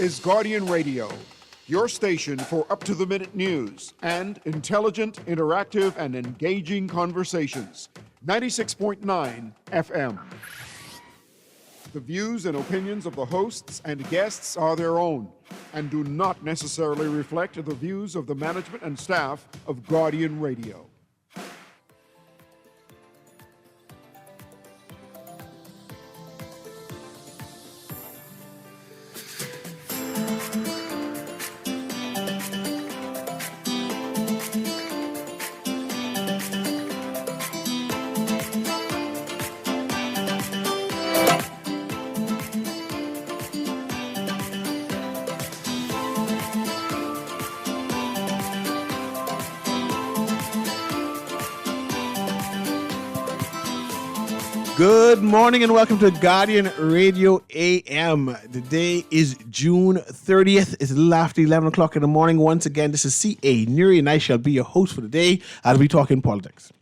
is Guardian Radio, your station for up-to-the-minute news and intelligent, interactive, and engaging conversations. 96.9 FM. The views and opinions of the hosts and guests are their own and do not necessarily reflect the views of the management and staff of Guardian Radio. Good morning and welcome to Guardian Radio AM. The day is June 30th. It's a little after 11 o'clock in the morning. Once again, this is C.A. Newry and I shall be your host for the day. I'll be talking politics.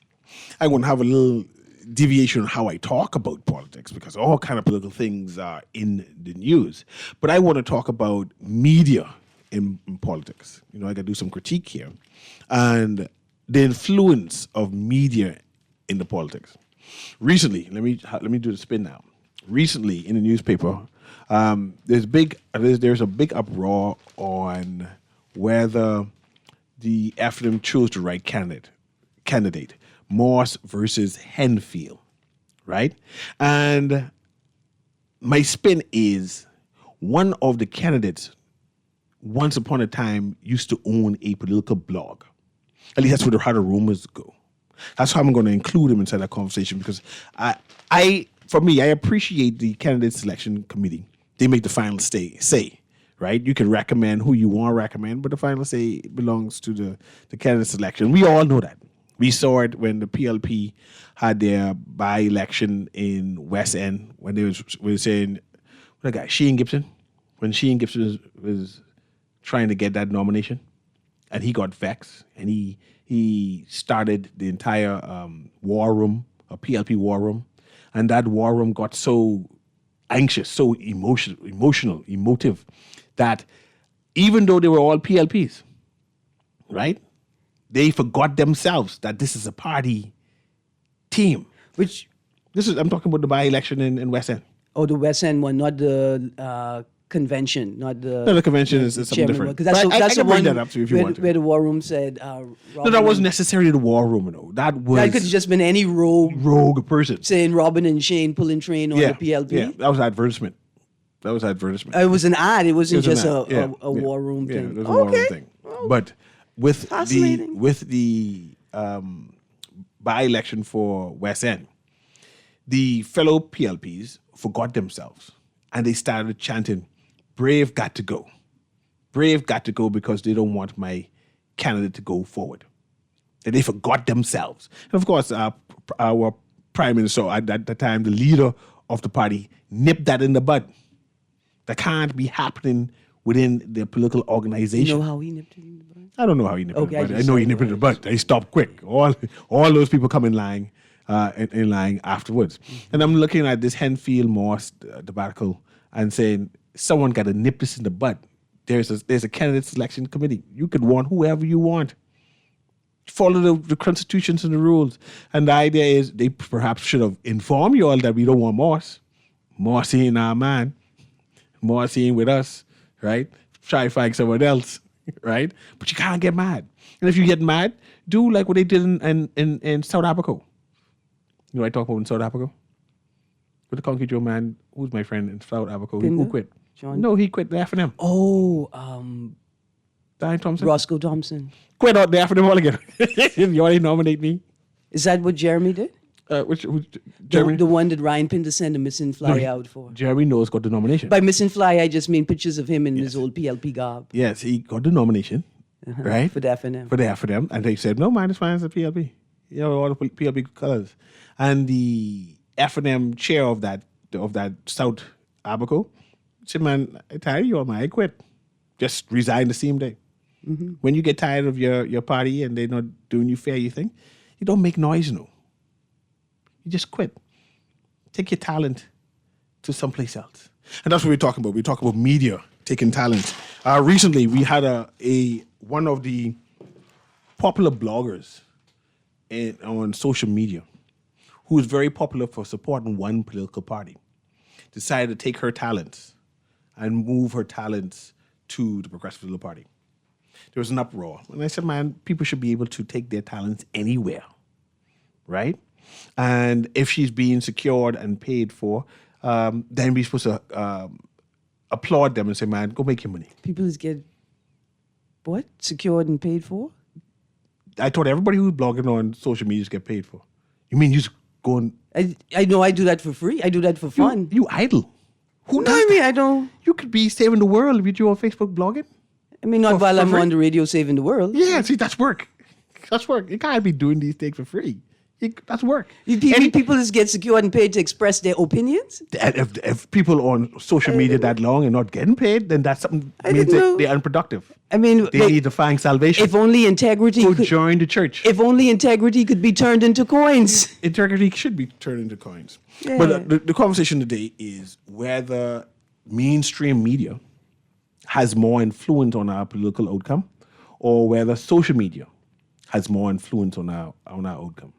I'm going to have a little deviation on how I talk about politics because all kind of political things are in the news. But I want to talk about media in politics. You know, I got to do some critique here. And the influence of media in the politics. Recently, let me do the spin now. Recently, in the newspaper, there's a big uproar on whether the FDM chose the right candidate, Morse versus Henfield, right? And my spin is one of the candidates once upon a time used to own a political blog. At least that's where how the rumors go. That's how I'm going to include him inside that conversation because I appreciate the candidate selection committee. They make the final say, right? You can recommend who you want to recommend, but the final say belongs to the candidate selection. We all know that. We saw it when the PLP had their by-election in West End when they were saying, what guy, Shane Gibson? When Shane Gibson was trying to get that nomination, and he got vexed, and he started the entire war room, a PLP war room, and that war room got so anxious, so emotive, that even though they were all PLPs, right, they forgot themselves that this is a party team. I'm talking about the by-election in West End. Oh, the West End one, not the convention, not the... No, the convention is something different. Because that's the one that up to you if you want to. Where the war room said... No, that wasn't necessarily the war room, though. That could have just been any rogue person. Saying Robin and Shane pulling train on the PLP. Yeah, that was advertisement. It was an ad. It wasn't just a war room thing. Yeah, it was a war room thing. But with the by-election for West End, the fellow PLPs forgot themselves and they started chanting, "Brave got to go. Brave got to go because they don't want my candidate to go forward." And they forgot themselves. And of course, our prime minister at the time, the leader of the party, nipped that in the bud. That can't be happening within the political organization. You know how he nipped it in the bud? I don't know how he nipped it in the bud. I know he nipped it in the bud. He stopped quick. All those people come in line afterwards. And I'm looking at this Henfield Morse debacle and saying, someone got to nip this in the bud. There's a candidate selection committee. You could want whoever you want. Follow the constitutions and the rules. And the idea is they perhaps should have informed you all that we don't want Morse. Morse ain't our man. Morse ain't with us, right? Try to find someone else, right? But you can't get mad. And if you get mad, do like what they did in South Africa. You know what I talk about in South Africa? With the Concrete Joe man, who's my friend in South Africa, who quit. John? No, he quit the F&M. Oh, Diane Thompson? Roscoe Thompson. Quit out the F&M all again. You already nominate me. Is that what Jeremy did? Jeremy? The one that Ryan Pinter sent a missing fly out for. Jeremy Knowles got the nomination. By missing fly, I just mean pictures of him in his old PLP garb. Yes, he got the nomination, right? For the F&M. For the F&M. And they said, no, man, it's fine, it's a PLP. You know, all the PLP colors. And the F&M chair of that South Abaco said, man, I tired of you all, man. I quit. Just resign the same day. Mm-hmm. When you get tired of your party and they're not doing you fair, you think, you don't make noise, no. You just quit. Take your talent to someplace else. And that's what we're talking about. We're talking about media taking talent. Recently, we had one of the popular bloggers on social media, who is very popular for supporting one political party, decided to take her talents and move her talents to the Progressive Political Party. There was an uproar. And I said, man, people should be able to take their talents anywhere, right? And if she's being secured and paid for, then we're supposed to applaud them and say, man, go make your money. People is get what? Secured and paid for? I thought everybody who's blogging on social media get paid for. You mean you just go and... I know I do that for free. I do that for fun. You idle. Who No, does I mean, that? I don't. You could be saving the world if you're on Facebook blogging. I mean, not For- while for I'm free? on the radio saving the world. Yeah, see, that's work. That's work. You can't be doing these things for free. That's work. People just get secured and paid to express their opinions. And if people on social media that long and not getting paid, then that's something I means didn't know. they're unproductive. I mean, They need to find salvation. if only integrity Go could, join the church. if only integrity could be turned into coins. Integrity should be turned into coins. Yeah. But the conversation today is whether mainstream media has more influence on our political outcome, or whether social media has more influence on our outcome.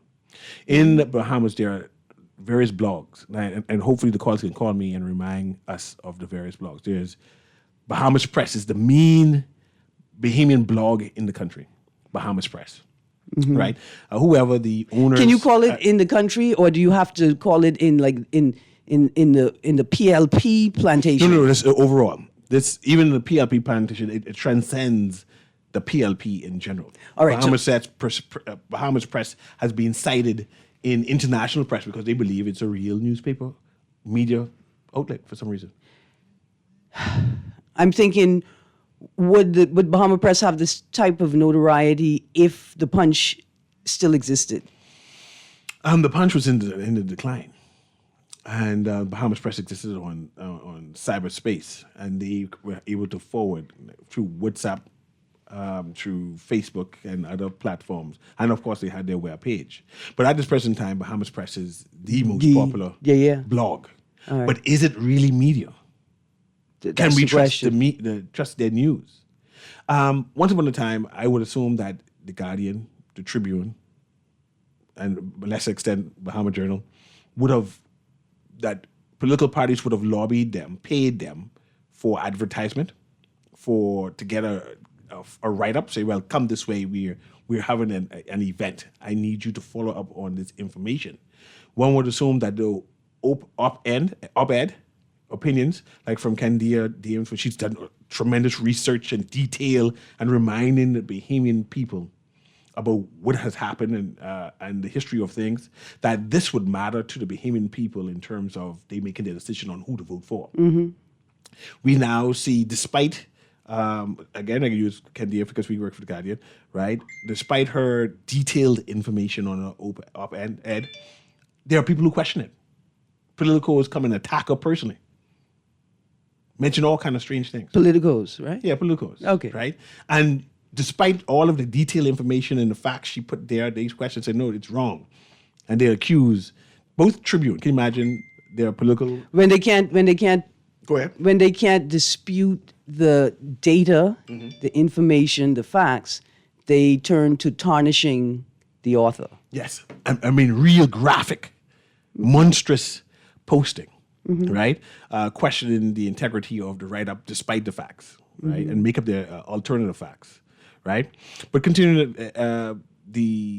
In the Bahamas, there are various blogs, and hopefully the callers can call me and remind us of the various blogs. There's Bahamas Press is the main Bahamian blog in the country. Bahamas Press, right? Whoever the owners. Can you call it in the country, or do you have to call it in like in the PLP plantation? No, this overall. This even the PLP plantation, it transcends the PLP in general. All right, Bahamas Press has been cited in international press because they believe it's a real newspaper media outlet for some reason. I'm thinking, would Bahama Press have this type of notoriety if the Punch still existed? The Punch was in the decline, and Bahamas Press existed on cyberspace, and they were able to forward through WhatsApp, through Facebook and other platforms, and of course they had their web page. But at this present time, Bahamas Press is the most popular blog. All right. But is it really media? Can we trust trust their news? Once upon a time, I would assume that the Guardian, the Tribune, and to a lesser extent Bahama Journal that political parties would have lobbied them, paid them for advertisement, to get a write-up, say, well, come this way, we're having an event. I need you to follow up on this information. One would assume that the op-ed opinions, like from Candia Dames, where she's done tremendous research and detail and reminding the Bahamian people about what has happened and the history of things, that this would matter to the Bahamian people in terms of they making their decision on who to vote for. Mm-hmm. We now see, despite, again, I can use Candia because we work for the Guardian, right? Despite her detailed information on her op-ed, there are people who question it. Politicos come and attack her personally. Mention all kind of strange things. Politicos, right? Yeah, politicos. Okay. Right? And despite all of the detailed information and the facts she put there, these questions say, no, it's wrong. And they accuse both Tribune. Can you imagine their political... When they can't Go ahead. when they can't dispute the data, the information, the facts, they turn to tarnishing the author. Yes. I mean, real graphic, monstrous posting, right? Questioning the integrity of the write-up despite the facts, right? And make up their alternative facts, right? But continuing the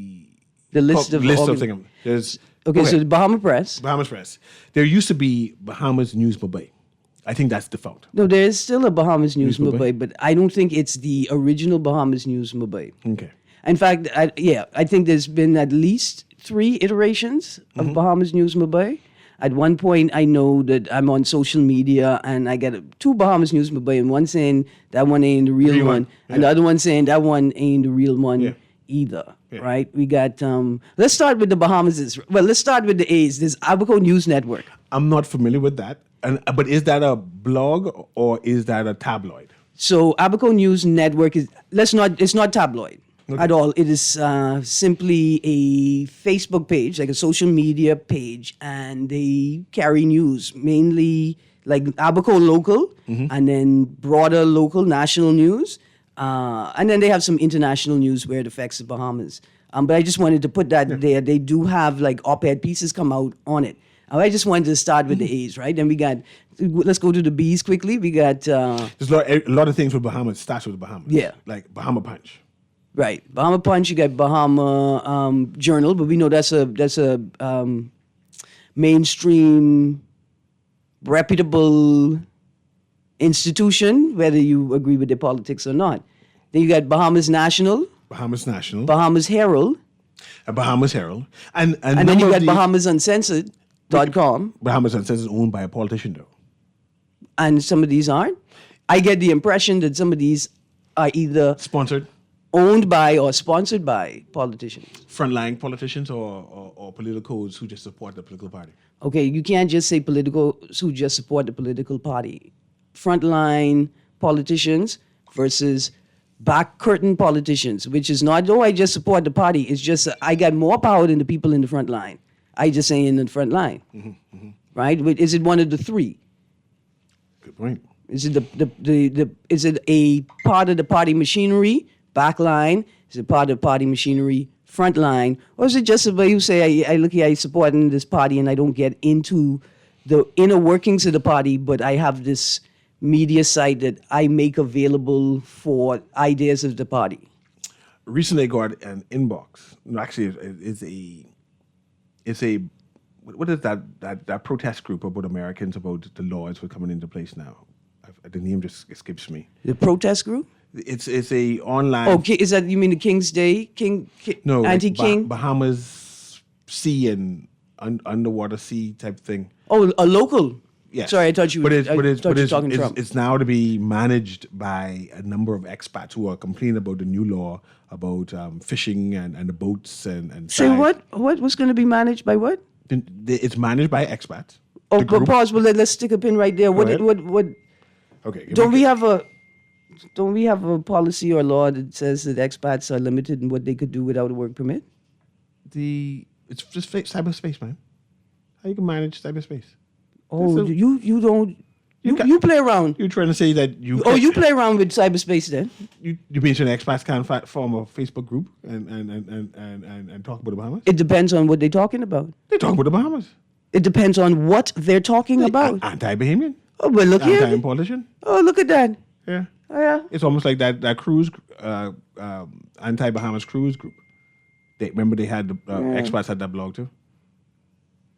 list of things. There's Okay, so the Bahama Press. Bahamas Press. There used to be Bahamas News Mumbai. I think that's defunct. No, there is still a Bahamas News Mumbai? Mumbai, but I don't think it's the original Bahamas News Mumbai. Okay. In fact, I think there's been at least 3 iterations of Bahamas News Mumbai. At one point, I know that I'm on social media and I get 2 Bahamas News Mumbai, and one saying that one ain't the real one, and the other one saying that one ain't the real one either. Yeah. Right? We got. Let's start with the Bahamas. Well, let's start with the A's. There's Abaco News Network. I'm not familiar with that. But is that a blog or is that a tabloid? So Abaco News Network it's not tabloid at all. It is simply a Facebook page, like a social media page, and they carry news, mainly like Abaco local, and then broader local national news, and then they have some international news where it affects the Bahamas. But I just wanted to put that there. They do have like op-ed pieces come out on it. I just wanted to start with the A's, right? Then we got, let's go to the B's quickly. We got... There's a lot of things with Bahamas. Starts with Bahamas. Yeah. Like Bahama Punch. Right. Bahama Punch, you got Bahama Journal, but we know that's a mainstream, reputable institution, whether you agree with their politics or not. Then you got Bahamas National. Bahamas National. Bahamas Herald. Bahamas Herald. And then you got Bahamas Uncensored.com. Bahamas Uncensored is owned by a politician, though. And some of these aren't. I get the impression that some of these are either Sponsored. owned by or sponsored by politicians. Frontline politicians or politicals who just support the political party. Okay, you can't just say politicals who just support the political party. Frontline politicians versus back curtain politicians, which is not, oh, I just support the party. It's just I got more power than the people in the front line. I just say in the front line, right? But is it one of the three? Good point. Is it is it a part of the party machinery, back line? Is it part of the party machinery, front line? Or is it just a way you say, I look here, I support in this party and I don't get into the inner workings of the party, but I have this media site that I make available for ideas of the party? Recently, I got an inbox. No, actually, it's a what is that protest group about Americans about the laws were coming into place now? The name just escapes me. The protest group? It's a online. Oh, is that, you mean the King's Day? No, anti-King? Bahamas Sea and underwater sea type thing. Oh, a local. Yes. Sorry, I thought you were talking Trump. It's now to be managed by a number of expats who are complaining about the new law about fishing and the boats and. Say what? What was going to be managed by what? It's managed by expats. Oh, but pause. Well, let's stick a pin right there. What? Okay. Don't we have a policy or law that says that expats are limited in what they could do without a work permit? It's just cyberspace, man. How you can manage cyberspace? Oh, you don't. You play around. You're trying to say that you. Oh, you play around with cyberspace then? You mentioned expats can't form a Facebook group and talk about the Bahamas. It depends on what they're talking about. They talk about the Bahamas. It depends on what they're talking about. Anti-Bahamian. Oh, but look here. Anti-politician. Oh, look at that. Yeah. Oh, yeah. It's almost like that cruise, anti-Bahamas cruise group. Remember they had the expats had that blog too.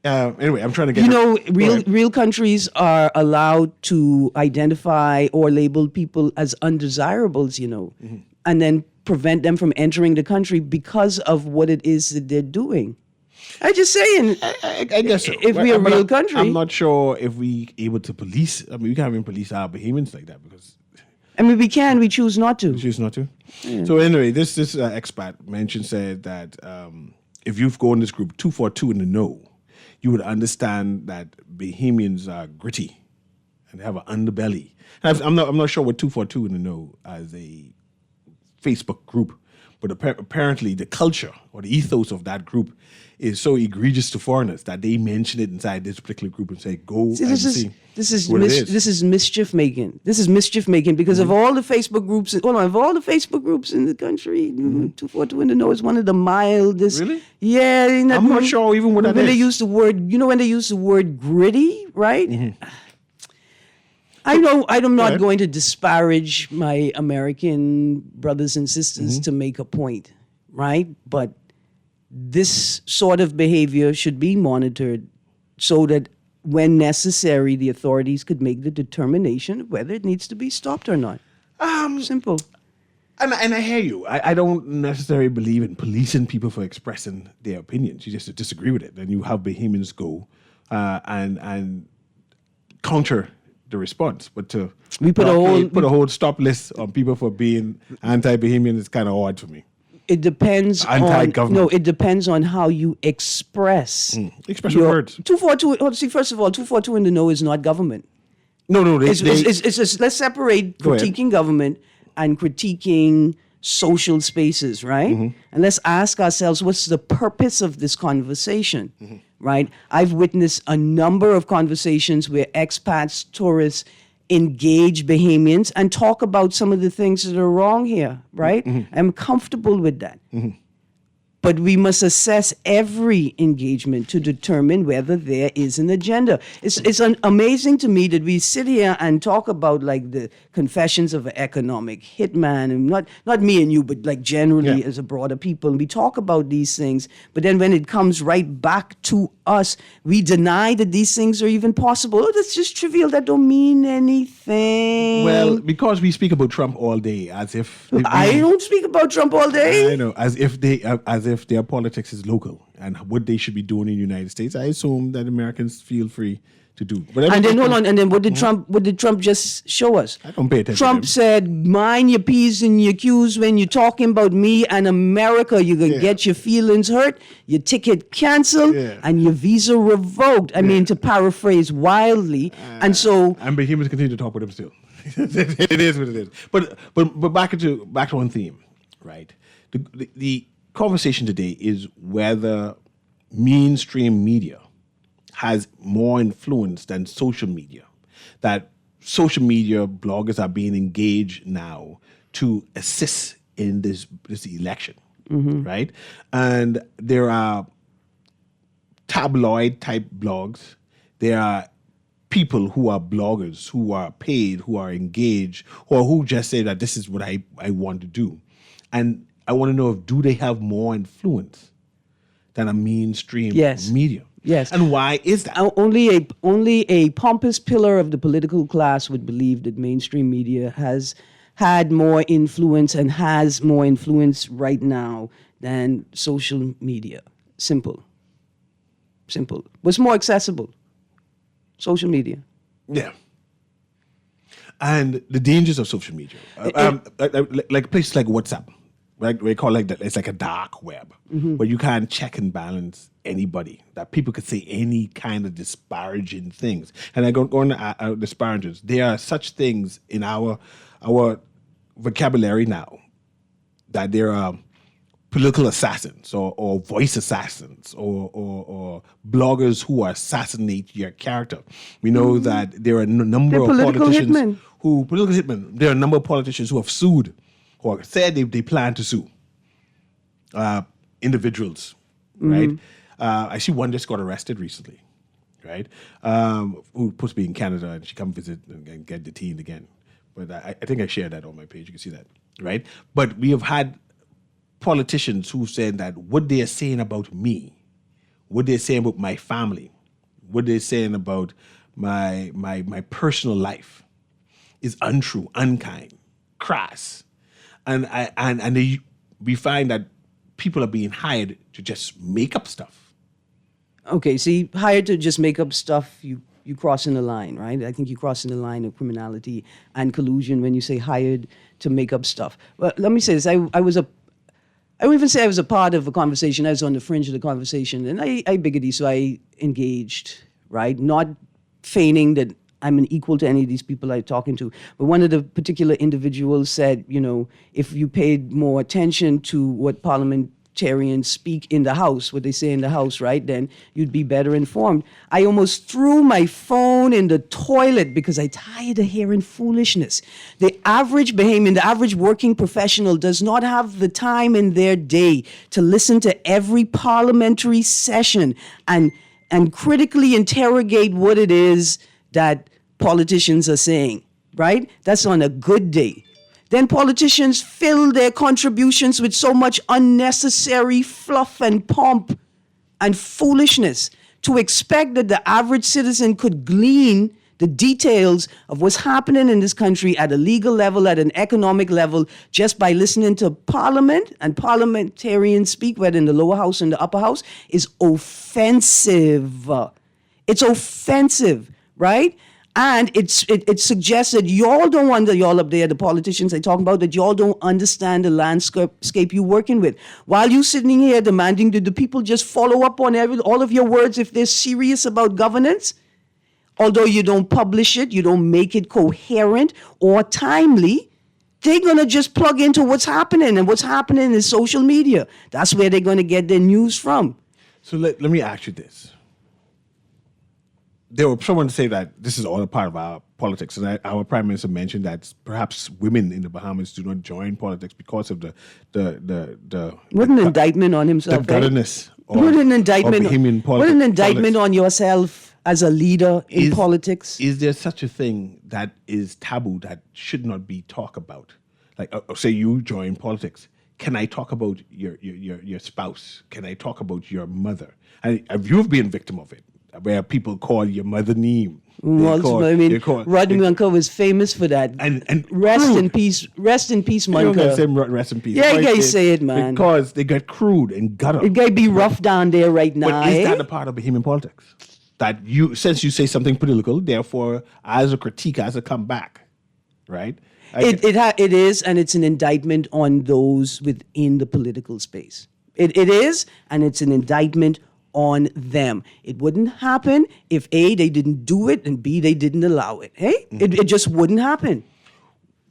Anyway, I'm trying to get. Real countries are allowed to identify or label people as undesirables. And then prevent them from entering the country because of what it is that they're doing. I'm just saying. I guess so. If we're a real country, I'm not sure if we able to police. I mean, we can't even police our Bahamians like that because. I mean, we can. We choose not to. We choose not to. Yeah. So anyway, this expat said that if you've gone this group 242 in the know, you would understand that Bahamians are gritty and they have an underbelly. And I'm not sure what 242 in the know as a Facebook group, but apparently the culture or the ethos of that group is so egregious to foreigners that they mention it inside this particular group and say, "Go see." This is mischief making. This is mischief making because of all the Facebook groups. Of all the Facebook groups in the country, 242 in the know is one of the mildest. Really? Yeah, I'm not sure even what that is. They use the word, when they use the word gritty, right? Mm-hmm. I know I'm not going to disparage my American brothers and sisters to make a point, right? But this sort of behavior should be monitored so that when necessary, the authorities could make the determination of whether it needs to be stopped or not. Simple. And I hear you. I don't necessarily believe in policing people for expressing their opinions. You just disagree with it. Then you have Bahamians go and counter the response. But to put a whole stop list on people for being anti-Bahamian is kind of odd for me. It depends anti-government. It depends on how you express. Express your words. 242. First of all, 242 in the know is not government. No. It's just, let's separate critiquing government and critiquing social spaces, right? Mm-hmm. And let's ask ourselves, what's the purpose of this conversation, right? I've witnessed a number of conversations where expats, tourists, engage Bahamians and talk about some of the things that are wrong here, right? I'm comfortable with that. But we must assess every engagement to determine whether there is an agenda. It's amazing to me that we sit here and talk about like the confessions of an economic hitman, and not me and you, but like generally as a broader people. And we talk about these things, but then when it comes right back to us, we deny that these things are even possible. Oh, that's just trivial. That don't mean anything. Well, because we speak about Trump all day, as if I don't speak about Trump all day. I know, as if their politics is local and what they should be doing in the United States. I assume that Americans feel free to do. But and then hold on, and then what did Trump just show us? I don't pay attention. Trump said, "Mind your P's and your Q's when you're talking about me and America. You're gonna get your feelings hurt, your ticket canceled, and your visa revoked." I mean, to paraphrase wildly, and so and Bahamians continue to talk with him still. It is what it is. But back to one theme, right? The conversation today is whether mainstream media has more influence than social media. That social media bloggers are being engaged now to assist in this election, right? And there are tabloid type blogs. There are people who are bloggers, who are paid, who are engaged, or who just say that this is what I want to do. And I want to know do they have more influence than a mainstream media? Yes. And why is that? Only a pompous pillar of the political class would believe that mainstream media has had more influence and has more influence right now than social media. Simple. What's more accessible? Social media. Yeah. And the dangers of social media. Like places like WhatsApp. Right, we call it it's like a dark web where you can't check and balance anybody. That people could say any kind of disparaging things, and I go on disparages. There are such things in our vocabulary now that there are political assassins or voice assassins or bloggers who assassinate your character. We know that there are a number of politicians There are a number of politicians who have sued or said they plan to sue individuals, right? I see one just got arrested recently, right? Who's supposed to be in Canada, and she come visit and get detained again. But I think I shared that on my page. You can see that, right? But we have had politicians who said that what they are saying about me, what they're saying about my family, what they're saying about my personal life is untrue, unkind, crass. And we find that people are being hired to just make up stuff. Okay, see, hired to just make up stuff, you crossing the line, right? I think you're crossing the line of criminality and collusion when you say hired to make up stuff. Well, let me say this. I won't even say I was a part of a conversation. I was on the fringe of the conversation, and I bigoted, so I engaged, right? Not feigning that I'm an equal to any of these people I'm talking to. But one of the particular individuals said, if you paid more attention to what parliamentarians speak in the House, what they say in the House, right, then you'd be better informed. I almost threw my phone in the toilet because I tired of hearing foolishness. The average Bahamian, the average working professional does not have the time in their day to listen to every parliamentary session and critically interrogate what it is that politicians are saying, right? That's on a good day. Then politicians fill their contributions with so much unnecessary fluff and pomp and foolishness to expect that the average citizen could glean the details of what's happening in this country at a legal level, at an economic level, just by listening to Parliament and parliamentarians speak, whether in the lower house and the upper house, is offensive. It's offensive, right? And it suggests that y'all up there, the politicians I'm talking about, that y'all don't understand the landscape you're working with. While you sitting here demanding that the people just follow up on all of your words if they're serious about governance, although you don't publish it, you don't make it coherent or timely, they're going to just plug into what's happening, and what's happening is social media. That's where they're going to get their news from. So let me ask you this, there were someone to say that this is all a part of our politics, and our prime minister mentioned that perhaps women in the Bahamas do not join politics because of the What an indictment on the himself. gutterness What an indictment. of him in What an indictment politics. on yourself as a leader in politics. Is there such a thing that is taboo that should not be talked about? Like, say you join politics. Can I talk about your spouse? Can I talk about your mother? And you've been victim of it, where people call your mother name. Rodney Uncle was famous for that. And rest crude. in peace, You don't gotta say Munka. rest in peace. Yeah, you Right gotta there, say it, man. Because they got crude and gutter. It gotta be rough down there right now. But is eh? that a part of Bahamian politics? That since you say something political, therefore, as a critique, as a comeback, right? It is, and it's an indictment on those within the political space. It is, and it's an indictment on them. It wouldn't happen if A, they didn't do it, and B, they didn't allow it. Hey, it just wouldn't happen.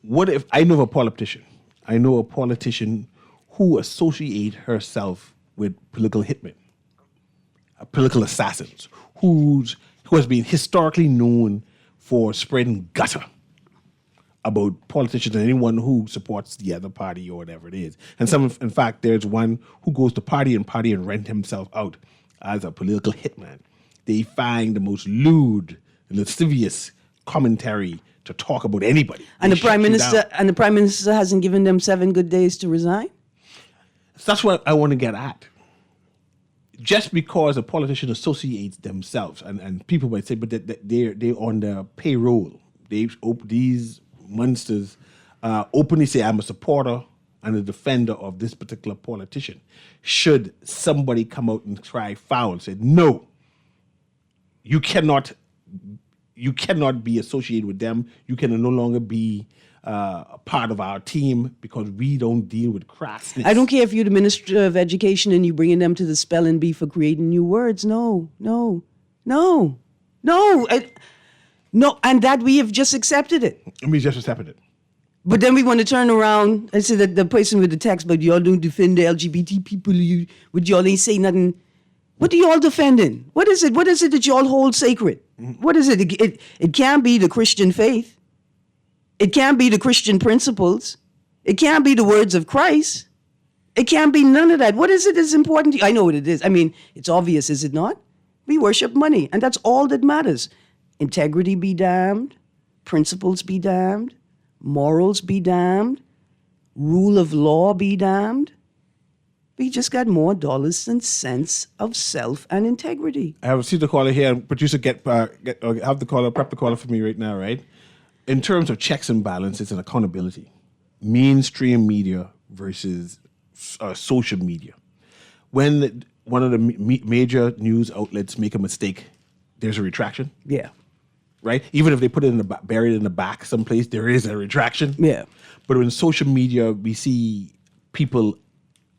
What if I know a politician? I know a politician who associate herself with political hitmen, political assassins, who has been historically known for spreading gutter about politicians and anyone who supports the other party or whatever it is. And in fact, there's one who goes to party and rent himself out as a political hitman. They find the most lewd, lascivious commentary to talk about anybody. And They the prime shut you minister down. hasn't given them 7 good days to resign. So that's what I want to get at. Just because a politician associates themselves, and people might say, but they're on the payroll. These monsters openly say, I'm a supporter and a defender of this particular politician. Should somebody come out and cry foul and say, no, you cannot be associated with them. You can no longer be a part of our team because we don't deal with crassness. I don't care if you're the Minister of Education and you're bringing them to the spelling bee for creating new words. No. No, and that we have just accepted it. We just accepted it. But then we want to turn around and say that the person with the text, but y'all don't defend the LGBT people, but y'all ain't say nothing. What are y'all defending? What is it? What is it that y'all hold sacred? What is it? It can't be the Christian faith. It can't be the Christian principles. It can't be the words of Christ. It can't be none of that. What is it that's important to you? I know what it is. I mean, it's obvious, is it not? We worship money, and that's all that matters. Integrity be damned. Principles be damned. Morals be damned. Rule of law be damned. We just got more dollars than cents of self and integrity. I have the caller here. Producer, have the caller, prep the caller for me right now, right? In terms of checks and balances and accountability, mainstream media versus social media. When one of the major news outlets make a mistake, there's a retraction. Yeah. Right? Even if they put it buried in the back someplace, there is a retraction. Yeah. But in social media, we see people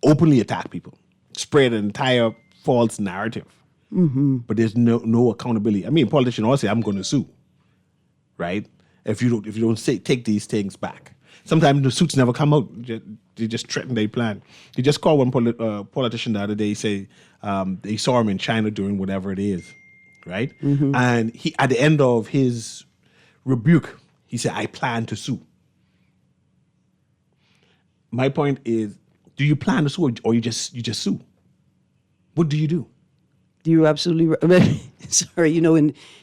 openly attack people, spread an entire false narrative. Mm-hmm. But there's no accountability. I mean, politicians all say, "I'm going to sue," right? If you don't take these things back. Sometimes the suits never come out. They just threaten their plan. They just called one politician the other day, say they saw him in China doing whatever it is. Right? Mm-hmm. And he, at the end of his rebuke, he said, I plan to sue. My point is, do you plan to sue or you just sue? What do you do? You're absolutely right. Sorry, in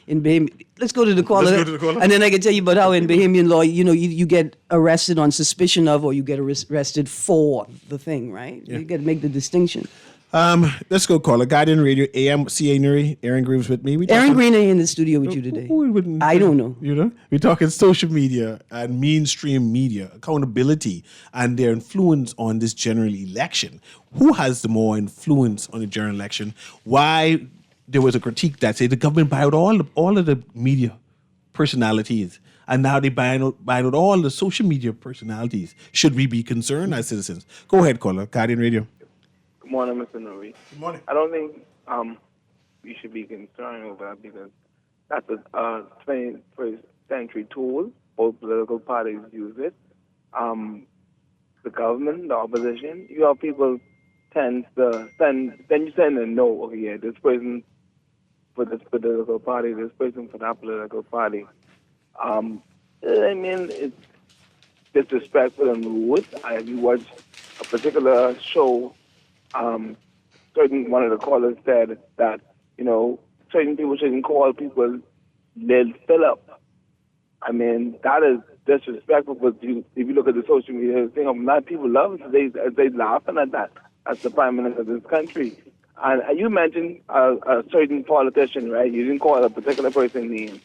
Bahamian, let's go to the caller. Let's go to the caller. And then I can tell you about how in Bahamian law, you get arrested on suspicion of, or you get arrested for the thing, right? Yeah. You got to make the distinction. Let's go caller. Guardian Radio AM CA Newry. Aaron Green with me. Aaron Green ain't in the studio with you today. I don't know. We're talking social media and mainstream media, accountability, and their influence on this general election. Who has the more influence on the general election? Why there was a critique that said the government buy out all of the media personalities, and now they buy out all the social media personalities. Should we be concerned as citizens? Go ahead, caller. Guardian Radio. Good morning, Mr. Newry. Good morning. I don't think we should be concerned over that because that's a 21st century tool. Both political parties use it. The government, the opposition, you have people tend to send a no, okay, yeah, this person for this political party, this person for that political party. I mean, it's disrespectful and rude. You watch a particular show, one of the callers said that, certain people shouldn't call people Lil Philip. I mean, that is disrespectful, but if you look at the social media thing, a lot of people love it. They laughing at that. That's the prime minister of this country. And you mentioned a certain politician, right? You didn't call a particular person's name.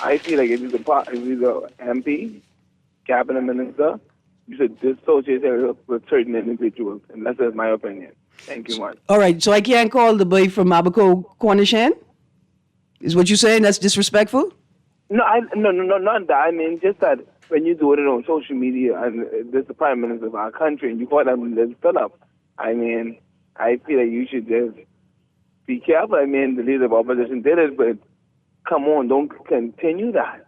I feel like if he's a MP, cabinet minister, you should dissociate with certain individuals, and that's just my opinion. Thank you much. All right, so I can't call the boy from Abaco Cornishan? Is what you're saying? That's disrespectful? No, not that. I mean, just that when you do it on social media, and this is the prime minister of our country, and you call them Liz Philip, I mean, I feel like you should just be careful. I mean, the leader of opposition did it, but come on, don't continue that.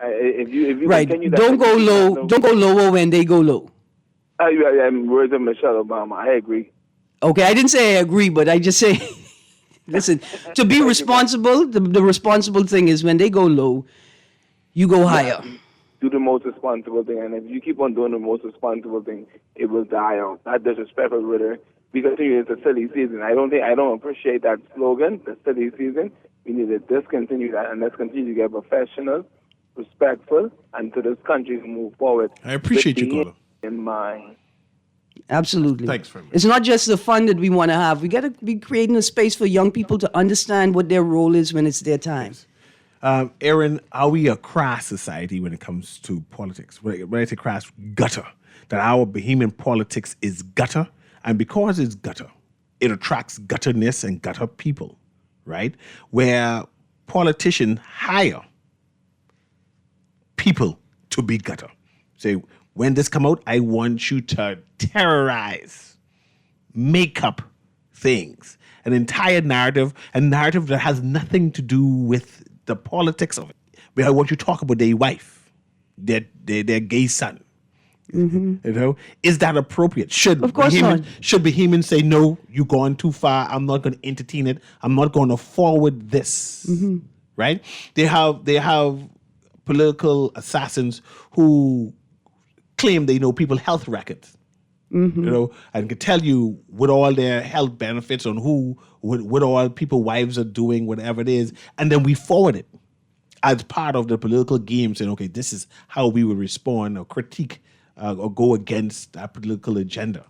If you right, continue that, don't go low. Don't go lower when they go low. Words of Michelle Obama. I agree. Okay, I didn't say I agree, but I just say, listen, to be responsible, the responsible thing is when they go low, you go higher. Do the most responsible thing, and if you keep on doing the most responsible thing, it will die out. Not disrespectful, Ritter. We continue. It's a silly season. I don't appreciate that slogan, the silly season. We need to discontinue that, and let's continue to get professional, respectful, and to this country to move forward. I appreciate you, caller. In mind. Thanks Absolutely. very much. It's not just the fun that we want to have. We got to be creating a space for young people to understand what their role is when it's their time. Aaron, are we a crass society when it comes to politics? When I say crass, gutter. That our Bahamian politics is gutter. And because it's gutter, it attracts gutterness and gutter people, right? Where politicians hire people to be gutter. Say, when this come out, I want you to terrorize, make up things, an entire narrative, a narrative that has nothing to do with the politics of it. But I want you to talk about their wife, their gay son. Mm-hmm. Is that appropriate? Of course not. Should Bahamians say, no, you're going too far, I'm not going to entertain it, I'm not going to forward this, right? They have political assassins who claim they know people's health records, and can tell you what all their health benefits on what all people's wives are doing, whatever it is, and then we forward it as part of the political game, saying, okay, this is how we will respond or critique or go against our political agenda.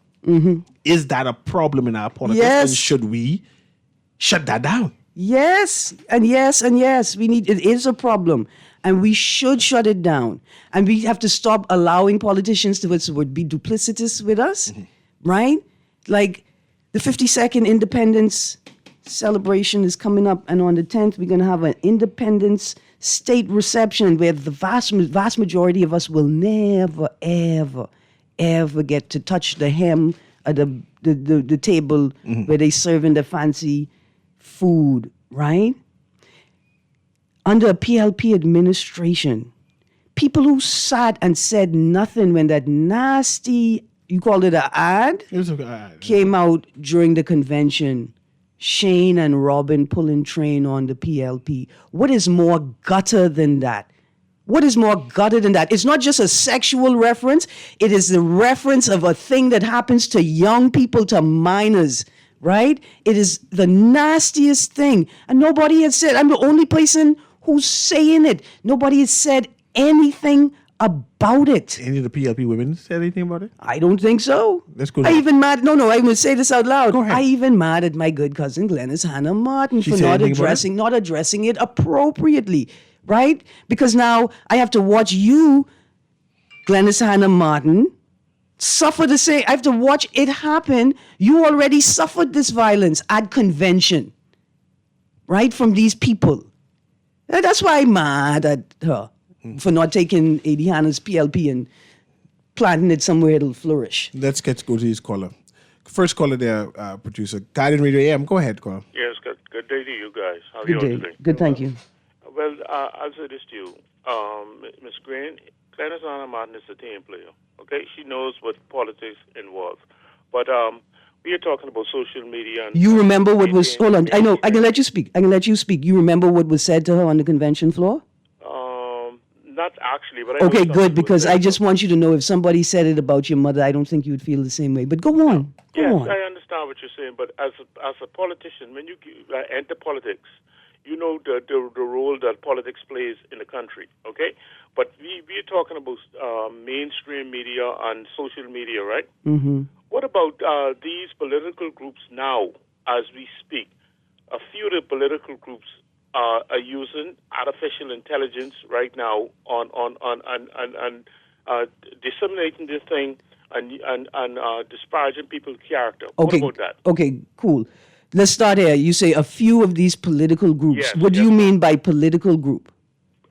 Is that a problem in our politics? Yes. And should we shut that down? Yes, and yes, and yes. It is a problem, and we should shut it down. And we have to stop allowing politicians to be duplicitous with us, right? Like the 52nd Independence celebration is coming up, and on the 10th, we're going to have an Independence State reception where the vast majority of us will never, ever, ever get to touch the hem of the table where they serving the fancy food, right? Under a PLP administration, people who sat and said nothing when that nasty, you called it an ad, came out during the convention. Shane and Robin pulling train on the PLP. What is more gutter than that? What is more gutter than that? It's not just a sexual reference. It is the reference of a thing that happens to young people, to minors, right? It is the nastiest thing. And nobody has said, I'm the only person who's saying it. Nobody has said anything about it. Any of the PLP women said anything about it? I don't think so. Let's go. I even mad. No, I'm going to say this out loud. Go ahead. I even mad at my good cousin Glennis Hannah Martin She for said not anything about addressing it appropriately, right? Because now I have to watch you, Glennis Hannah Martin, suffer the same. I have to watch it happen. You already suffered this violence at convention, right? From these people. And that's why I'm mad at her for not taking A.D. Hannah's PLP and planting it somewhere it'll flourish. Let's go to his caller. First caller there, producer. Guardian Radio AM. Go ahead, caller. Yes, good day to you guys. How are Good you all day. today? Good, thank you. Well, I'll say this to you. Ms. Green, Glennis Hannah Martin is a team player, okay? She knows what politics involves. But we we are talking about social media. And, You remember what was? Hold on. I know. I can mainstream. let you speak. I can let you speak. You remember what was said to her on the convention floor? Not actually, but I know Okay, something good. was Because said I just about- want you to know if somebody said it about your mother, I don't think you would feel the same way. But go on. Go Yes, on. I understand what you're saying, but as a politician, when you enter politics, you know the role that politics plays in the country. Okay, but we're talking about mainstream media and social media, right? Mm-hmm. What about these political groups now, as we speak? A few of the political groups are using artificial intelligence right now on disseminating this thing and disparaging people's character. Okay. What about that? Okay. Cool. Let's start here. You say a few of these political groups. Yes, What do yes, you ma'am. mean by political group?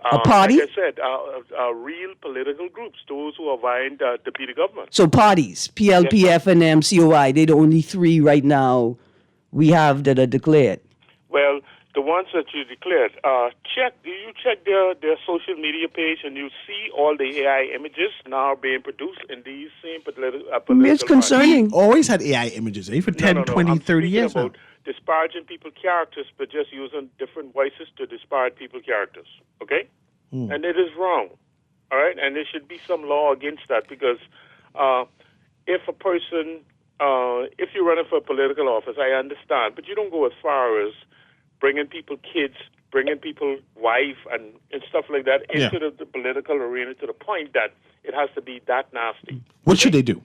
A party? Like I said, real political groups, those who are vying to be the government. So parties, PLP, Yes, FNM, COI, they're the only three right now we have that are declared. Well, the ones that you declared, do you check their social media page and you see all the AI images now being produced in these same political It's parties? concerning. Always had AI images, for 10, 20, I'm 30 speaking years now. about disparaging people's characters, but just using different voices to disparage people's characters. Okay? And it is wrong. All right? And there should be some law against that because if a person, if you're running for a political office, I understand, but you don't go as far as bringing people kids, bringing people wife, and stuff like that into the political arena to the point that it has to be that nasty. What should they do?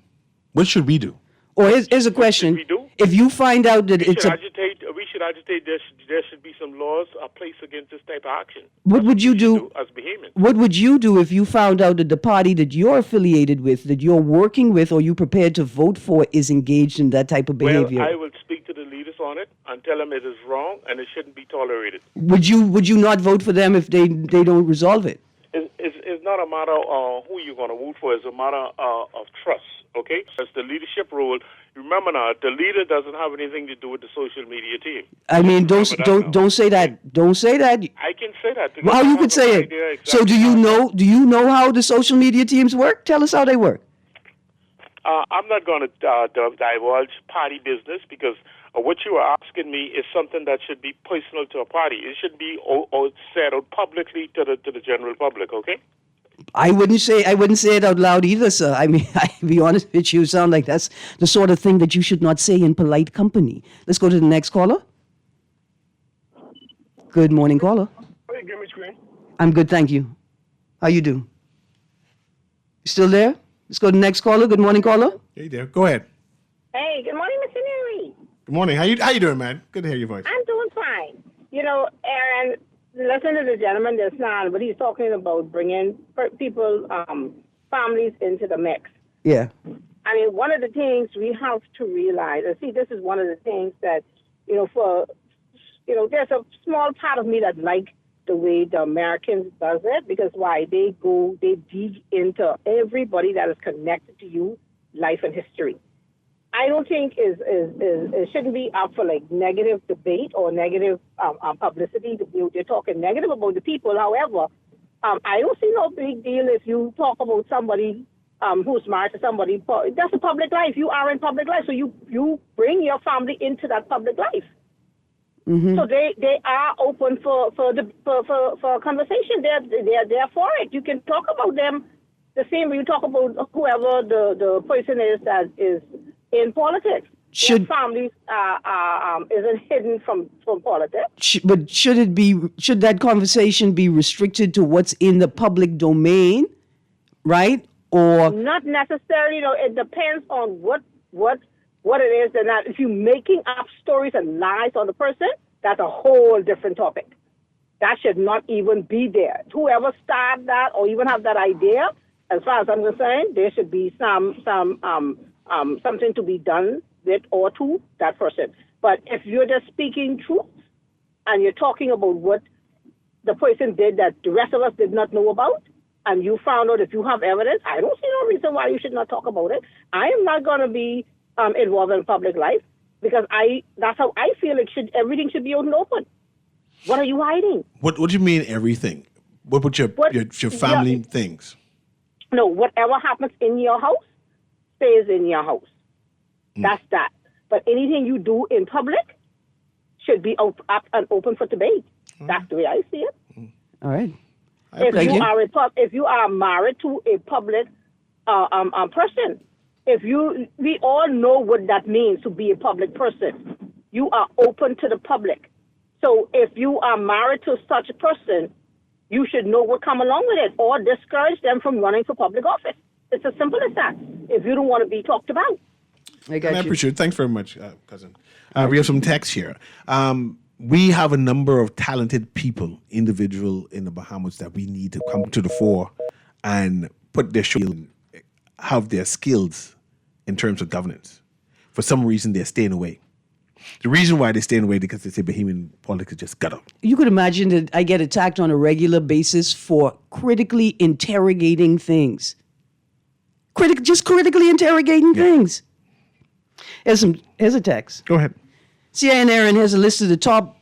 What should we do? Or here's a question. we do? If you find out that We it's should a... agitate. We should agitate. There should be some laws placed against this type of action. What would you We should do? as Bahamians? What would you do if you found out that the party that you're affiliated with, that you're working with, or you prepared to vote for is engaged in that type of behavior? Well, I will speak to the leaders on it and tell them it is wrong and it shouldn't be tolerated. Would you not vote for them if they don't resolve it? It's not a matter of who you're going to vote for. It's a matter of trust, okay? That's the leadership role. Remember now, the leader doesn't have anything to do with the social media team. I mean, don't Remember that say that. Don't say that. I can say that. because Well, how I you have could an say it? idea So exactly do you know how the social media teams work? Tell us how they work. I'm not going to divulge party business because what you are asking me is something that should be personal to a party. It should be said out publicly to the general public, okay? I wouldn't say it out loud either, sir. I mean, I'll be honest with you, sound like that's the sort of thing that you should not say in polite company. Let's go to the next caller. Good morning, caller. Hey, give me screen. I'm good, thank you. How you do? You still there? Let's go to the next caller. Good morning, caller. Hey there. Go ahead. Hey, good morning, Mr. Newry. Good morning. How you doing, man? Good to hear your voice. I'm doing fine. You know, Aaron, listen to the gentleman that's not, but he's talking about bringing people, families into the mix. Yeah. I mean, one of the things we have to realize, and see, this is one of the things that, there's a small part of me that like the way the Americans does it, because why? They dig into everybody that is connected to you, life and history. I don't think it shouldn't be up for like negative debate or negative publicity. They're talking negative about the people. However, I don't see no big deal if you talk about somebody who's married to somebody. That's a public life. You are in public life, so you bring your family into that public life. Mm-hmm. So they are open for conversation. They're for it. You can talk about them the same way you talk about whoever the person is that is in politics. Their families isn't hidden from politics. But should that conversation be restricted to what's in the public domain, right? Or not necessarily. It depends on what it is. And that if you're making up stories and lies on the person, that's a whole different topic. That should not even be there. Whoever started that or even have that idea, as far as I'm concerned, there should be something to be done with or to that person. But if you're just speaking truth and you're talking about what the person did that the rest of us did not know about, and you found out, if you have evidence, I don't see no reason why you should not talk about it. I am not going to be involved in public life because that's how I feel everything should be out and open. What are you hiding? What do you mean everything? What would your family things? No, whatever happens in your house stays in your house. That's that. But anything you do in public should be up and open for debate. That's the way I see it. All right. If you are married to a public person, we all know what that means to be a public person. You are open to the public. So if you are married to such a person, you should know what come along with it, or discourage them from running for public office. It's as simple as that. If you don't want to be talked about. I appreciate it. Thanks very much, cousin. We have some text here. We have a number of talented people, individual in the Bahamas, that we need to come to the fore and put their show, have their skills in terms of governance. For some reason, they're staying away. The reason why they're staying away is because they say Bahamian politics is just gutter. You could imagine that I get attacked on a regular basis for critically interrogating things. Just critically interrogating things. Here's a text. Go ahead. CIN Aaron has a list of the top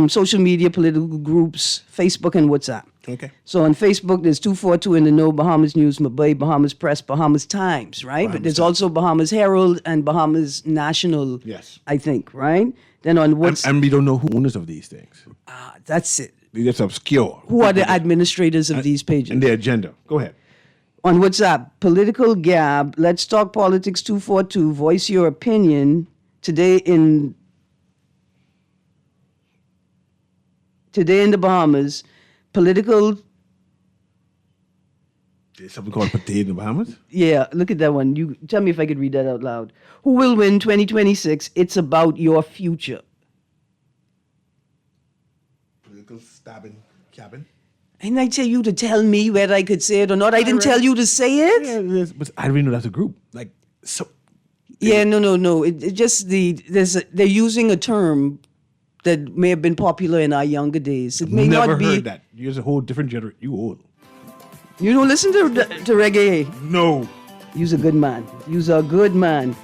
social media political groups, Facebook and WhatsApp. Okay. So on Facebook, there's 242 in the Know, Bahamas News, Mabay, Bahamas Press, Bahamas Times, right? But there's also Bahamas Herald and Bahamas National, yes, I think, right? Then on WhatsApp. And we don't know who owners of these things. That's it. They're just obscure. Who are the administrators of these pages? And their agenda. Go ahead. On WhatsApp, Political Gab, Let's Talk Politics 242, voice your opinion. Today in the Bahamas, political. There's something called Potato in the Bahamas? Yeah, look at that one. You tell me if I could read that out loud. Who will win 2026? It's about your future. Political stabbing cabin. Didn't I tell you to tell me whether I could say it or not? I didn't tell you to say it? Yeah, but I didn't know that's a group. Like, so. Yeah, no. It just they're using a term that may have been popular in our younger days. It may Never not be. heard that. You're a whole different generation. You old. You don't listen to reggae. No. You's a good man. You's a good man.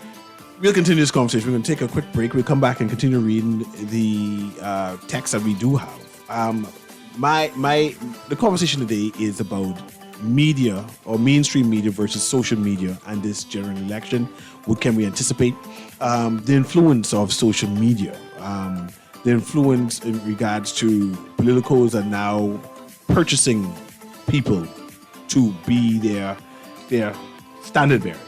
We'll continue this conversation. We're going to take a quick break. We'll come back and continue reading the text that we do have. The conversation today is about media or mainstream media versus social media and this general election. What can we anticipate? The influence of social media, the influence in regards to politicals are now purchasing people to be their standard bearers.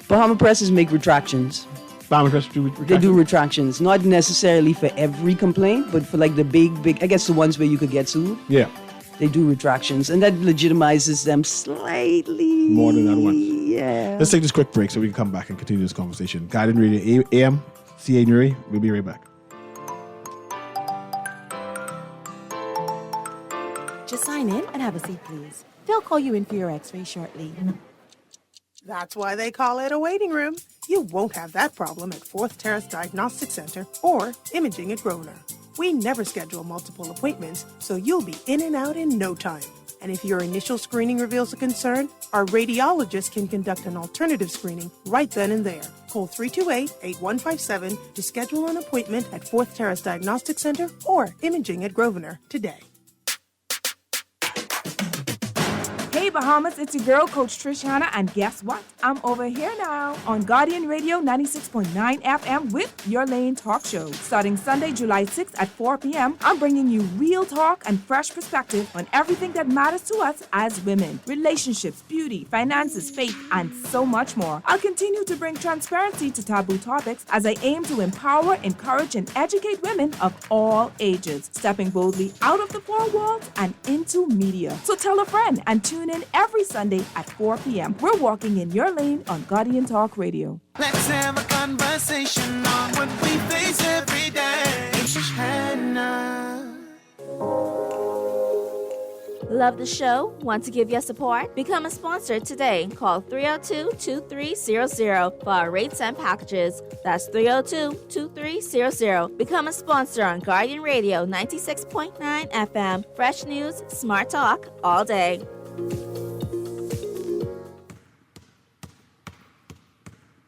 Bahama presses make retractions. Bahama Press do retractions? They do retractions, not necessarily for every complaint, but for like the big, I guess the ones where you could get sued. Yeah. They do retractions, and that legitimizes them slightly. More than other ones. Yeah. Let's take this quick break so we can come back and continue this conversation. Guardian Radio AM, CA Newry. We'll be right back. Just sign in and have a seat, please. They'll call you in for your x-ray shortly. That's why they call it a waiting room. You won't have that problem at Fourth Terrace Diagnostic Center or Imaging at Grosvenor. We never schedule multiple appointments, so you'll be in and out in no time. And if your initial screening reveals a concern, our radiologist can conduct an alternative screening right then and there. Call 328-8157 to schedule an appointment at Fourth Terrace Diagnostic Center or Imaging at Grosvenor today. Hey Bahamas, it's your girl, Coach Trishana, and guess what? I'm over here now on Guardian Radio 96.9 FM with Your Lane Talk Show. Starting Sunday, July 6th at 4 p.m., I'm bringing you real talk and fresh perspective on everything that matters to us as women. Relationships, beauty, finances, faith, and so much more. I'll continue to bring transparency to taboo topics as I aim to empower, encourage, and educate women of all ages, stepping boldly out of the four walls and into media. So tell a friend and tune in every Sunday at 4 p.m. We're walking in your lane on Guardian Talk Radio. Let's have a conversation on what we face every day. Hannah. Love the show? Want to give your support? Become a sponsor today. Call 302-2300 for our rates and packages. That's 302-2300. Become a sponsor on Guardian Radio 96.9 FM. Fresh news, smart talk, all day.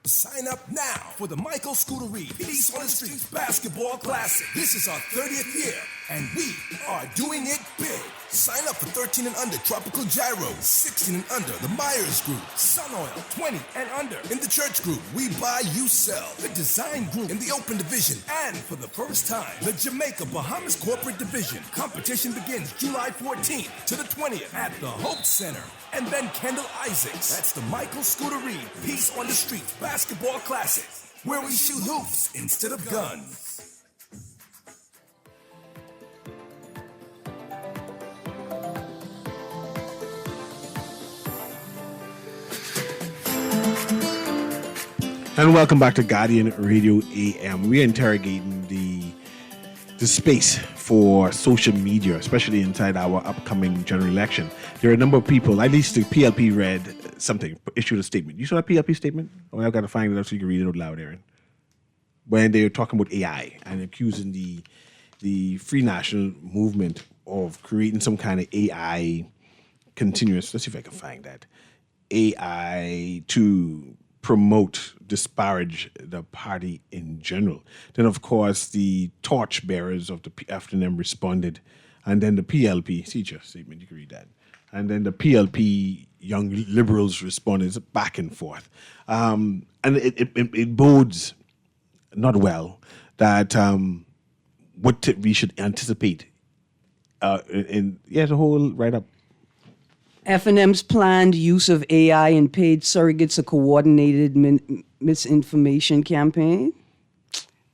Sign up now for the Michael Scootery Peace on the Streets Basketball Classic. This is our 30th year, and we are doing it big. Sign up for 13 and under Tropical Gyro, 16 and under the Myers Group, Sun Oil, 20 and under in the Church Group, We Buy, You Sell, the Design Group in the Open Division, and for the first time, the Jamaica Bahamas Corporate Division. Competition begins July 14th to the 20th at the Hope Center. And then Kendall Isaacs. That's the Michael Scooter Reed Peace on the Streets Basketball Classic, where we shoot hoops instead of guns. And welcome back to Guardian Radio AM. We're interrogating the space for social media, especially inside our upcoming general election. There are a number of people, at least the PLP read something, issued a statement. You saw that PLP statement? Oh, I've got to find it out so you can read it out loud, Aaron. When they were talking about AI and accusing the Free National Movement of creating some kind of AI continuous, let's see if I can find that, AI to promote, disparage the party in general. Then, of course, the torchbearers of the after them responded, and then the PLP, see your statement, you can read that. And then the PLP Young Liberals responded. It's back and forth. And it bodes not well that what we should anticipate the whole write-up. F&M's planned use of AI and paid surrogates, a coordinated misinformation campaign.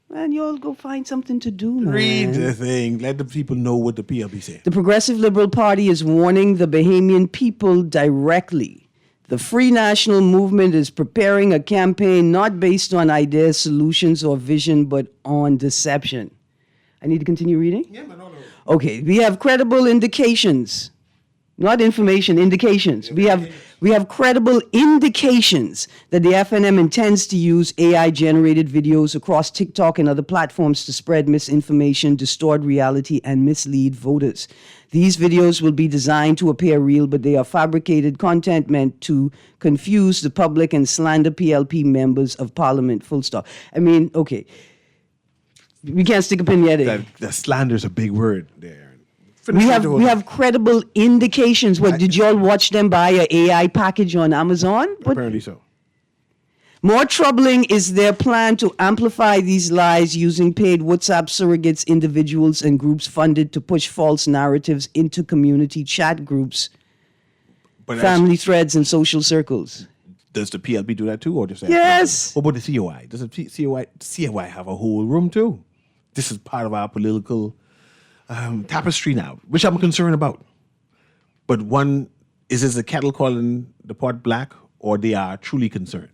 Man, you all go find something to do, man. Read the thing. Let the people know what the PLP say. The Progressive Liberal Party is warning the Bahamian people directly. The Free National Movement is preparing a campaign not based on ideas, solutions, or vision, but on deception. I need to continue reading? Yeah, but no. Okay, we have credible indications. Not information, indications. We have credible indications that the FNM intends to use AI-generated videos across TikTok and other platforms to spread misinformation, distort reality, and mislead voters. These videos will be designed to appear real, but they are fabricated content meant to confuse the public and slander PLP members of Parliament, full stop. I mean, okay. We can't stick a pin yet. That slander is a big word there. We have credible indications. What, did y'all watch them buy an AI package on Amazon? Apparently so. More troubling is their plan to amplify these lies using paid WhatsApp surrogates, individuals, and groups funded to push false narratives into community chat groups, family threads, and social circles. Does the PLP do that too? Or just yes. What about the COI? Does the COI have a whole room too? This is part of our political tapestry now, which I'm concerned about. But one, is this the kettle calling the pot black, or they are truly concerned?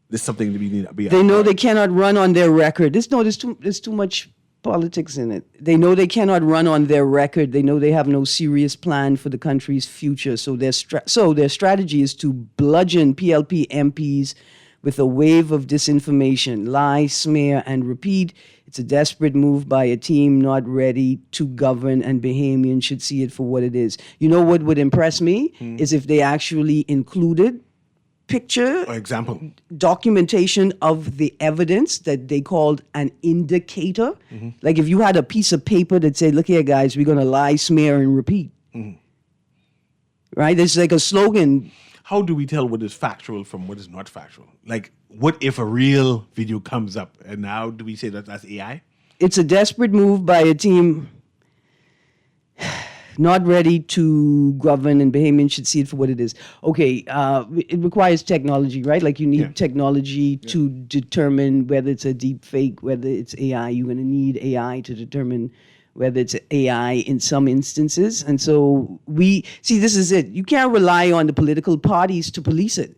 This is something that we need to be. They know they cannot run on thereir record. There's too much politics in it. They know they cannot run on their record. They know they have no serious plan for the country's future. So their strategy is to bludgeon PLP MPs with a wave of disinformation, lie, smear, and repeat. It's a desperate move by a team not ready to govern, and Bahamians should see it for what it is. You know what would impress me is if they actually included picture, or example, documentation of the evidence that they called an indicator. Mm-hmm. Like if you had a piece of paper that said, look here, guys, we're going to lie, smear, and repeat. Mm-hmm. Right? There's like a slogan. How do we tell what is factual from what is not factual? Like, what if a real video comes up, and now do we say that that's AI? It's a desperate move by a team not ready to govern, and Bahamians should see it for what it is. Okay, it requires technology, right? Like you need technology to determine whether it's a deep fake, whether it's AI. You're going to need AI to determine whether it's AI in some instances. And so this is it. You can't rely on the political parties to police it.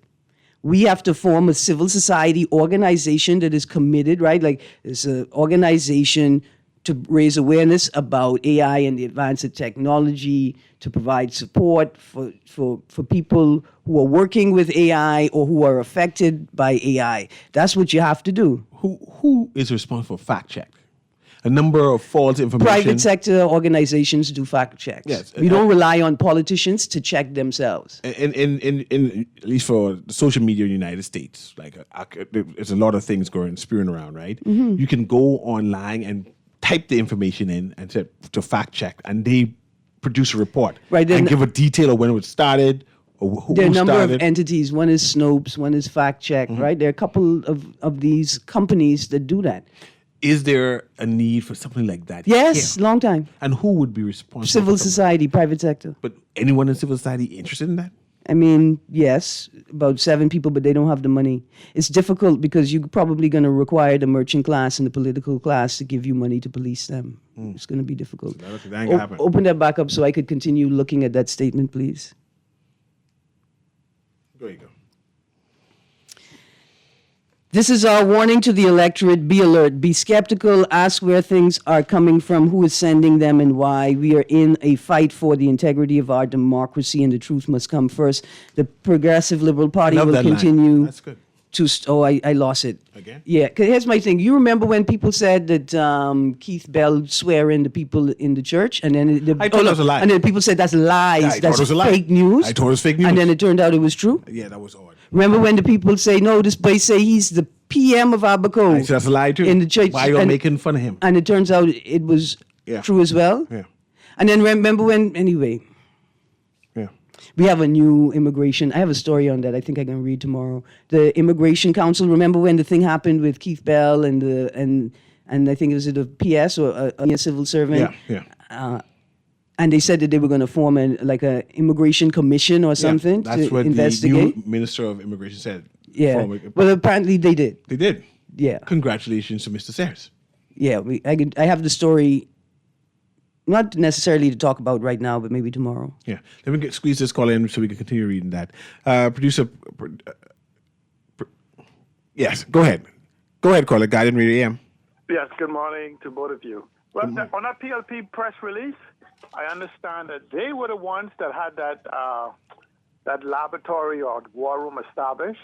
We have to form a civil society organization that is committed, right? Like there's an organization to raise awareness about AI and the advance of technology, to provide support for people who are working with AI or who are affected by AI. That's what you have to do. Who is responsible for fact check? A number of false information. Private sector organizations do fact checks. Yes, we don't rely on politicians to check themselves. In at least for social media in the United States, like there's a lot of things spewing around, right? Mm-hmm. You can go online and type the information in and to fact check, and they produce a report, Right, and give a detail of when it was started, or who there are a number started. of entities. One is Snopes, one is Fact Check, right? There are a couple of these companies that do that. Is there a need for something like that? Yes, here? long time. And who would be responsible? Civil for something? society, private sector. But anyone in civil society interested in that? I mean, yes, about 7 people, but they don't have the money. It's difficult because you're probably going to require the merchant class and the political class to give you money to police them. It's going to be difficult. So that ain't gonna happen. Open that back up so I could continue looking at that statement, please. There you go. This is our warning to the electorate. Be alert. Be skeptical. Ask where things are coming from, who is sending them, and why. We are in a fight for the integrity of our democracy, and the truth must come first. The Progressive Liberal Party Love will that line. continue That's good. I lost it. Again? Yeah, 'cause here's my thing. You remember when people said that Keith Bell swear in the people in the church? And then I thought it was a lie. And then people said that's lies. Yeah, I thought that's it was a lie. fake news. I thought it was fake news. And then it turned out it was true. Yeah, that was odd. Remember when the people say, no, this boy say he's the PM of Abaco. I said that's a lie too. In the church. Why are you making fun of him? And it turns out it was Yeah. true as well. Yeah. And then remember when, anyway, Yeah. we have a new immigration. I have a story on that. I think I can read tomorrow. The Immigration Council. Remember when the thing happened with Keith Bell and I think it was a PS or a civil servant. Yeah. And they said that they were going to form an immigration commission or something That's to what investigate. the new Minister of Immigration said. Yeah. Well, apparently they did. They did. Yeah. Congratulations to Mr. Sayers. Yeah. I have the story. Not necessarily to talk about right now, but maybe tomorrow. Yeah. Let me squeeze this call in so we can continue reading that. Producer. Yes, go ahead. Go ahead, caller. Guardian Radio AM. Yes, good morning to both of you. Well, on that PLP press release, I understand that they were the ones that had that laboratory or war room established,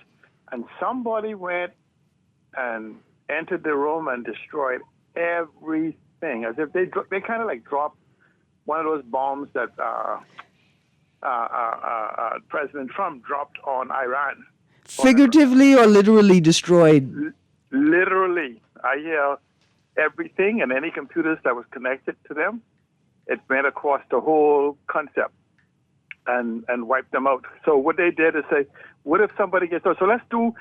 and somebody went and entered the room and destroyed everything, as if they kind of like dropped one of those bombs that President Trump dropped on Iran. Figuratively or literally destroyed? Literally. I hear everything and any computers that was connected to them. It went across the whole concept and wiped them out. So what they did is say, what if somebody gets... So let's do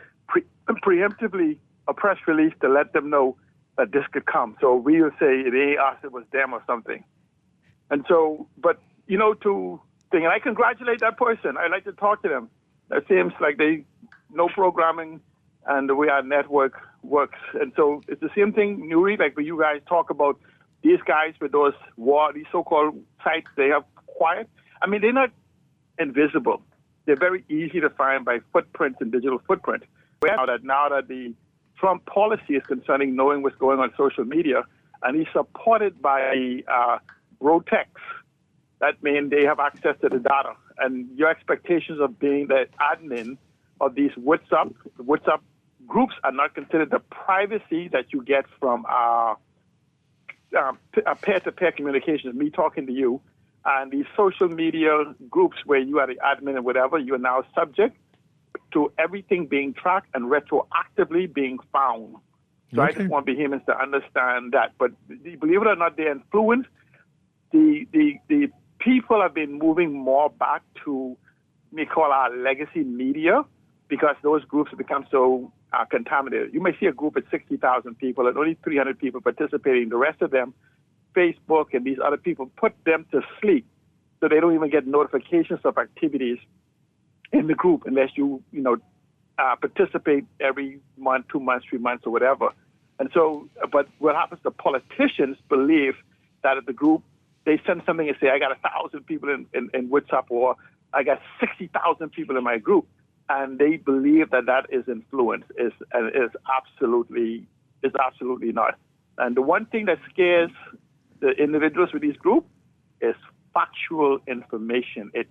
preemptively a press release to let them know that this could come. So we will say it ain't us, it was them or something. And so, but, and I congratulate that person. I like to talk to them. It seems like they know programming and the way our network works. And so it's the same thing, Newry, like when you guys talk about these guys with these so-called sites they have quiet. I mean, they're not invisible. They're very easy to find by footprints and digital footprint. Now that the Trump policy is concerning knowing what's going on social media, and he's supported by Brotex, that means they have access to the data. And your expectations of being the admin of these WhatsApp groups are not considered the privacy that you get from peer-to-peer communications, me talking to you, and these social media groups where you are the admin and whatever, you are now subject to everything being tracked and retroactively being found. So I just want Bahamians to understand that. But believe it or not, the influence, the people have been moving more back to, we call our legacy media, because those groups have become so contaminated. You may see a group of 60,000 people and only 300 people participating. The rest of them, Facebook and these other people, put them to sleep so they don't even get notifications of activities in the group unless you participate every month, 2 months, 3 months, or whatever. And so, but what happens, the politicians believe that at the group, they send something and say, I got 1,000 people in WhatsApp, or I got 60,000 people in my group. And they believe that is influence, is absolutely not. And the one thing that scares the individuals with this group is factual information. It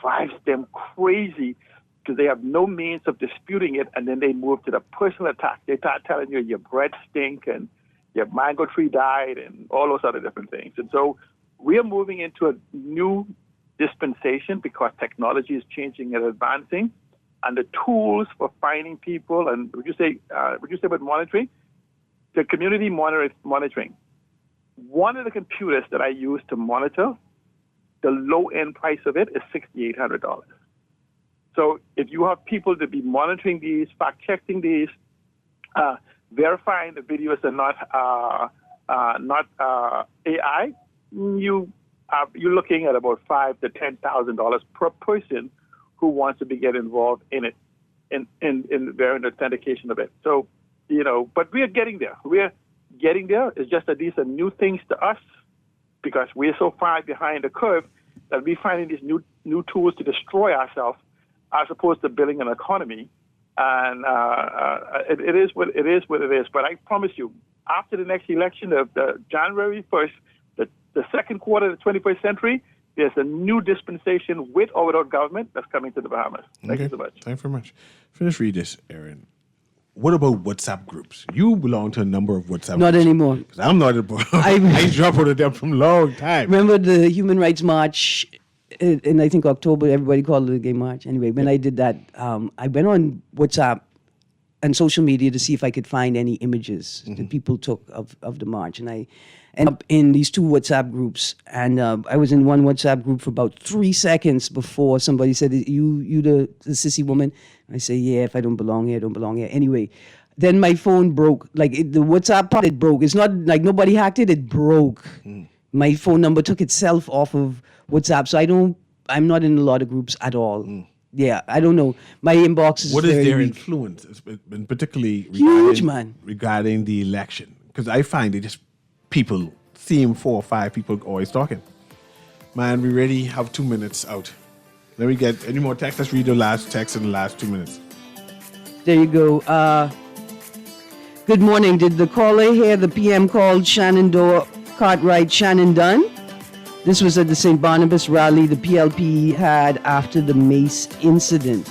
drives them crazy because they have no means of disputing it, and then they move to the personal attack. They start telling you your bread stink and your mango tree died and all those other different things. And so we are moving into a new dispensation because technology is changing and advancing. And the tools for finding people, and would you say about monitoring? The community monitoring. One of the computers that I use to monitor the low-end price of it is $6,800. So if you have people to be monitoring these, fact-checking these, verifying the videos are not AI, you're looking at about $5,000 to $10,000 per person who wants to get involved in it, in their authentication of it. So, but we are getting there. We're getting there. It's just that these are new things to us because we're so far behind the curve that we're finding these new tools to destroy ourselves as opposed to building an economy. And it is what it is. But I promise you, after the next election of the January 1st, the second quarter of the 21st century, there's a new dispensation with or without government that's coming to the Bahamas. Thank you so much. Thank you very much. Finish read this, Aaron. What about WhatsApp groups? You belong to a number of WhatsApp Not groups. anymore. 'Cause I'm not. I dropped out of them from a long time. Remember the Human Rights March in, I think, October? Everybody called it a gay march. Anyway, when I did that, I went on WhatsApp and social media to see if I could find any images that people took of the march. And I ended up in these two WhatsApp groups. And I was in one WhatsApp group for about 3 seconds before somebody said, you the sissy woman? I say, yeah, if I don't belong here, I don't belong here. Anyway, then my phone broke. Like the WhatsApp part, it broke. It's not like nobody hacked it, it broke. My phone number took itself off of WhatsApp. So I'm not in a lot of groups at all. Yeah, I don't know. My inbox is What is very their weak. influence, and particularly Huge, man. regarding the election? Because I find it just people, seeing 4 or 5 people always talking. Man, we already have 2 minutes out. Let me get any more text. Let's read the last text in the last 2 minutes. There you go. Good morning. Did the caller hear the PM called Shenandoah Cartwright Shannon Dunn? This was at the St. Barnabas rally the PLP had after the Mace incident.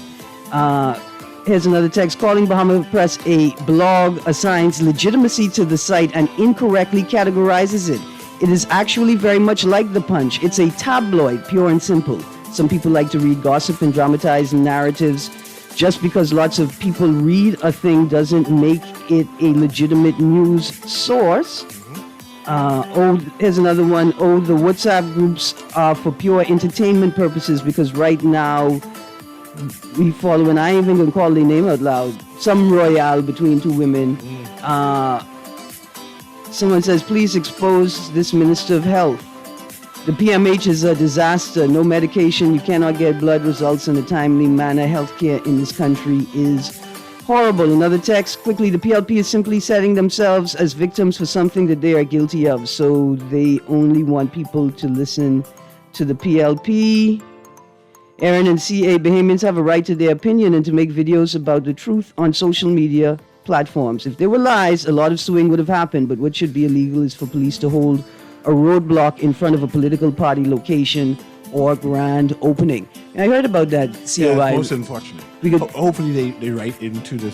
Here's another text. Calling Bahama Press a blog assigns legitimacy to the site and incorrectly categorizes it. It is actually very much like The Punch. It's a tabloid, pure and simple. Some people like to read gossip and dramatize narratives. Just because lots of people read a thing doesn't make it a legitimate news source. Here's another one. The WhatsApp groups are for pure entertainment purposes because right now we follow, and I ain't even gonna call their name out loud, some royale between two women. Someone says, please expose this Minister of Health. The PMH is a disaster. No medication. You cannot get blood results in a timely manner. Healthcare in this country is horrible. Another text. Quickly, the PLP is simply setting themselves as victims for something that they are guilty of. So they only want people to listen to the PLP. Aaron and CA, Bahamians have a right to their opinion and to make videos about the truth on social media platforms. If there were lies, a lot of suing would have happened. But what should be illegal is for police to hold a roadblock in front of a political party location or grand opening. And I heard about that, COI. Yeah, most unfortunate. Hopefully they write into the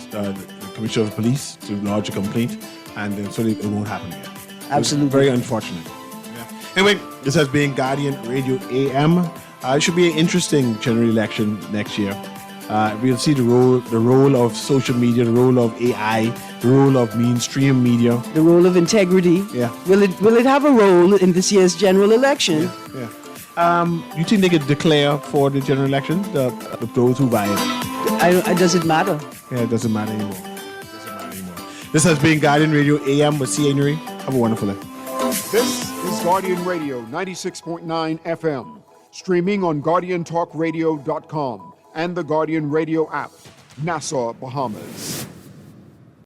Commissioner of Police to lodge a complaint, and then so it won't happen again. Absolutely. It's very unfortunate. Yeah. Anyway, this has been Guardian Radio AM. It should be an interesting general election next year. We'll see the role of social media, the role of AI, the role of mainstream media, the role of integrity. Yeah. Will it have a role in this year's general election? Yeah. You think they could declare for the general election those who buy it? Does it matter? Yeah, it doesn't matter anymore. This has been Guardian Radio AM with C.A. Newry. Have a wonderful day. This is Guardian Radio 96.9 FM, streaming on GuardianTalkRadio.com and the Guardian Radio app, Nassau, Bahamas.